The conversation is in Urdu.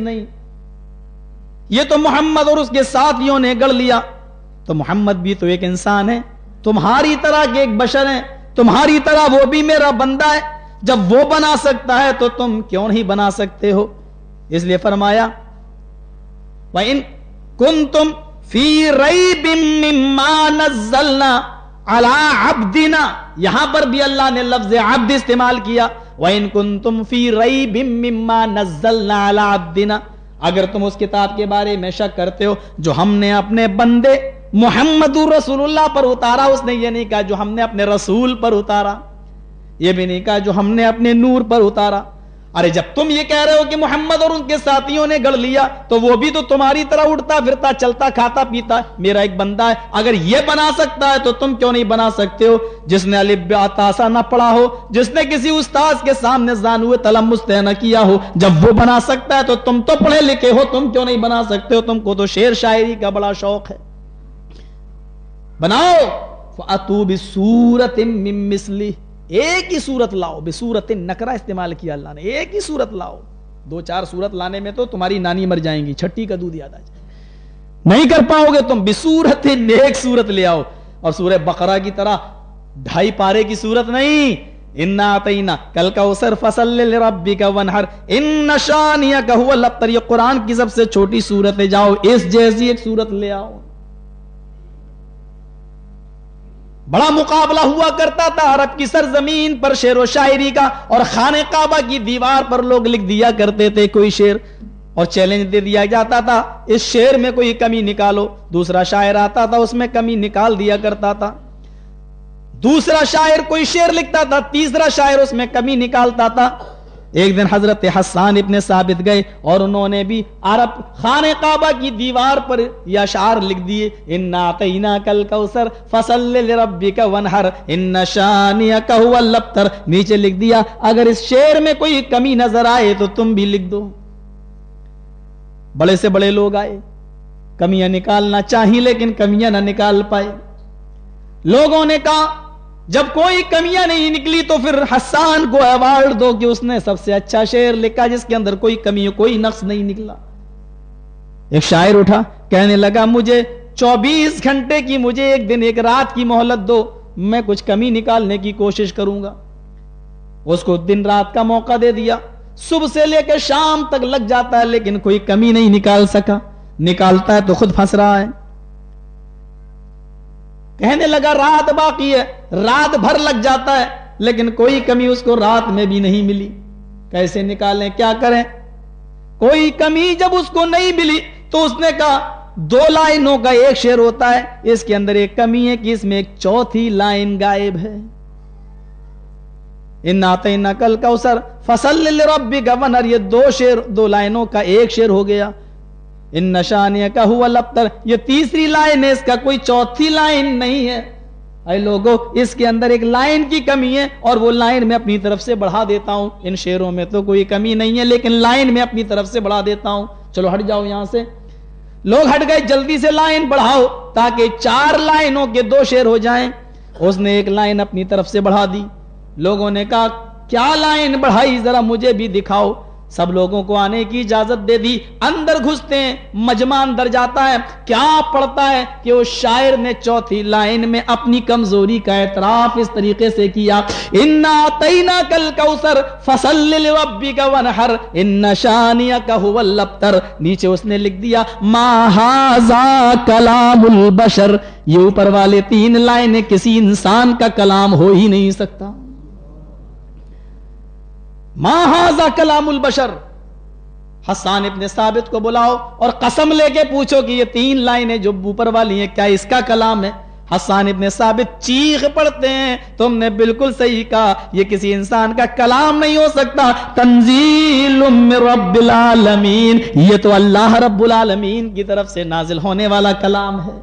نہیں, یہ تو محمد اور اس کے ساتھیوں نے گڑھ لیا. تو محمد بھی تو ایک انسان ہے, تمہاری طرح کے ایک بشر ہیں, تمہاری طرح وہ بھی میرا بندہ ہے. جب وہ بنا سکتا ہے تو تم کیوں نہیں بنا سکتے ہو؟ اس لیے فرمایا وَإِن كُنتُمْ فِي رَيْبٍ مِّمَّا نَزَّلْنَا عَلَىٰ عَبْدِنَا, یہاں پر بھی اللہ نے لفظ عبد استعمال کیا. وَإِن كُنتُمْ فِي رَيْبٍ مِّمَّا نَزَّلْنَا عَلَىٰ عَبْدِنَا, اگر تم اس کتاب کے بارے میں شک کرتے ہو جو ہم نے اپنے بندے محمد رسول اللہ پر اتارا. اس نے یہ نہیں کہا جو ہم نے اپنے رسول پر اتارا, یہ بھی نہیں کہا جو ہم نے اپنے نور پر اتارا. ارے جب تم یہ کہہ رہے ہو کہ محمد اور ان کے ساتھیوں نے گڑھ لیا, تو وہ بھی تو تمہاری طرح اٹھتا پھرتا چلتا کھاتا پیتا میرا ایک بندہ ہے. اگر یہ بنا سکتا ہے تو تم کیوں نہیں بنا سکتے ہو؟ جس نے الف با تا سا نہ پڑھا ہو, جس نے کسی استاذ کے سامنے زانوے تلمس طے نہ کیا ہو, جب وہ بنا سکتا ہے تو تم تو پڑھے لکھے ہو, تم کیوں نہیں بنا سکتے ہو؟ تم کو تو شعر شاعری کا بڑا شوق ہے. بناؤ فَأْتُوا بِسُورَةٍ مِّن مِّثْلِهِ, ایک ہی صورت لاؤ. بصورت نکرہ استعمال کیا اللہ نے, ایک ہی صورت لاؤ. 2-4 صورت لانے میں تو تمہاری نانی مر جائیں گی, چھٹی کا دودھ یاد آ جائے, نہیں کر پاؤ گے تم. بصورت, ایک صورت لے آؤ. اور سورہ بقرہ کی طرح 2.5 پارے کی صورت نہیں. انا اعطینا کل کوثر فصل لربک وانحر ان شانئک ھو الابتر, یہ قرآن کی سب سے چھوٹی صورت ہے. جاؤ اس جیسی ایک صورت لے آؤ. بڑا مقابلہ ہوا کرتا تھا عرب کی سرزمین پر شعر و شاعری کا, اور خانہ کعبہ کی دیوار پر لوگ لکھ دیا کرتے تھے کوئی شعر, اور چیلنج دے دیا جاتا تھا اس شعر میں کوئی کمی نکالو. دوسرا شاعر آتا تھا اس میں کمی نکال دیا کرتا تھا. دوسرا شاعر کوئی شعر لکھتا تھا, تیسرا شاعر اس میں کمی نکالتا تھا. ایک دن حضرت حسان ابن ثابت گئے اور انہوں نے بھی عرب خانہ کعبہ کی دیوار پر یہ اشعار لکھ دیے. انا اعطیناک الکوثر فصل لربک وانحر ان شانئک ھو الابتر, نیچے لکھ دیا اگر اس شعر میں کوئی کمی نظر آئے تو تم بھی لکھ دو. بڑے سے بڑے لوگ آئے, کمیاں نکالنا چاہیے لیکن کمیاں نہ نکال پائے. لوگوں نے کہا جب کوئی کمیاں نہیں نکلی تو پھر حسان کو ایوارڈ دو کہ اس نے سب سے اچھا شعر لکھا جس کے اندر کوئی کمی کوئی نقص نہیں نکلا. ایک شاعر اٹھا کہنے لگا مجھے 24 گھنٹے کی, مجھے ایک دن ایک رات کی مہلت دو, میں کچھ کمی نکالنے کی کوشش کروں گا. اس کو دن رات کا موقع دے دیا, صبح سے لے کے شام تک لگ جاتا ہے لیکن کوئی کمی نہیں نکال سکا. نکالتا ہے تو خود پھنس رہا ہے. کہنے لگا رات باقی ہے, رات بھر لگ جاتا ہے لیکن کوئی کمی اس کو رات میں بھی نہیں ملی. کیسے نکالیں, کیا کریں؟ کوئی کمی جب اس کو نہیں ملی تو اس نے کہا 2 لائنوں کا ایک شعر ہوتا ہے, اس کے اندر ایک کمی ہے کہ اس میں ایک چوتھی لائن غائب ہے. انا اعطیناک الکوثر فصل لربک وانحر, یہ 2 شعر 2 لائنوں کا ایک شعر ہو گیا. ان شانئک ھو الابتر, یہ تیسری لائن ہے, اس کا کوئی چوتھی لائن نہیں ہے. اے لوگو, اس کے اندر ایک لائن کی کمی ہے اور وہ لائن میں اپنی طرف سے بڑھا دیتا ہوں. ان شعروں میں تو کوئی کمی نہیں ہے لیکن لائن میں اپنی طرف سے بڑھا دیتا ہوں. چلو ہٹ جاؤ یہاں سے. لوگ ہٹ گئے, جلدی سے لائن بڑھاؤ تاکہ 4 لائنوں کے 2 شعر ہو جائیں. اس نے ایک لائن اپنی طرف سے بڑھا دی. لوگوں نے کہا کیا لائن بڑھائی, ذرا مجھے بھی دکھاؤ. سب لوگوں کو آنے کی اجازت دے دی. اندر گھستے ہیں, مجمع اندر جاتا ہے. کیا پڑھتا ہے کہ اس شاعر نے چوتھی لائن میں اپنی کمزوری کا اعتراف اس طریقے سے کیا, انا اعطیناک الکوثر فصل لربک وانحر ان شانئک ھو الابتر. نیچے اس نے لکھ دیا ما ھذا کلام البشر, یہ اوپر والے 3 لائنیں کسی انسان کا کلام ہو ہی نہیں سکتا. ما ھذا کلام البشر. حسان ابن ثابت کو بلاؤ اور قسم لے کے پوچھو کہ یہ 3 لائنیں جو اوپر والی ہیں کیا اس کا کلام ہے؟ حسان ابن ثابت چیخ پڑتے ہیں تم نے بالکل صحیح کہا, یہ کسی انسان کا کلام نہیں ہو سکتا. تنزیل من رب العالمین, یہ تو اللہ رب العالمین کی طرف سے نازل ہونے والا کلام ہے.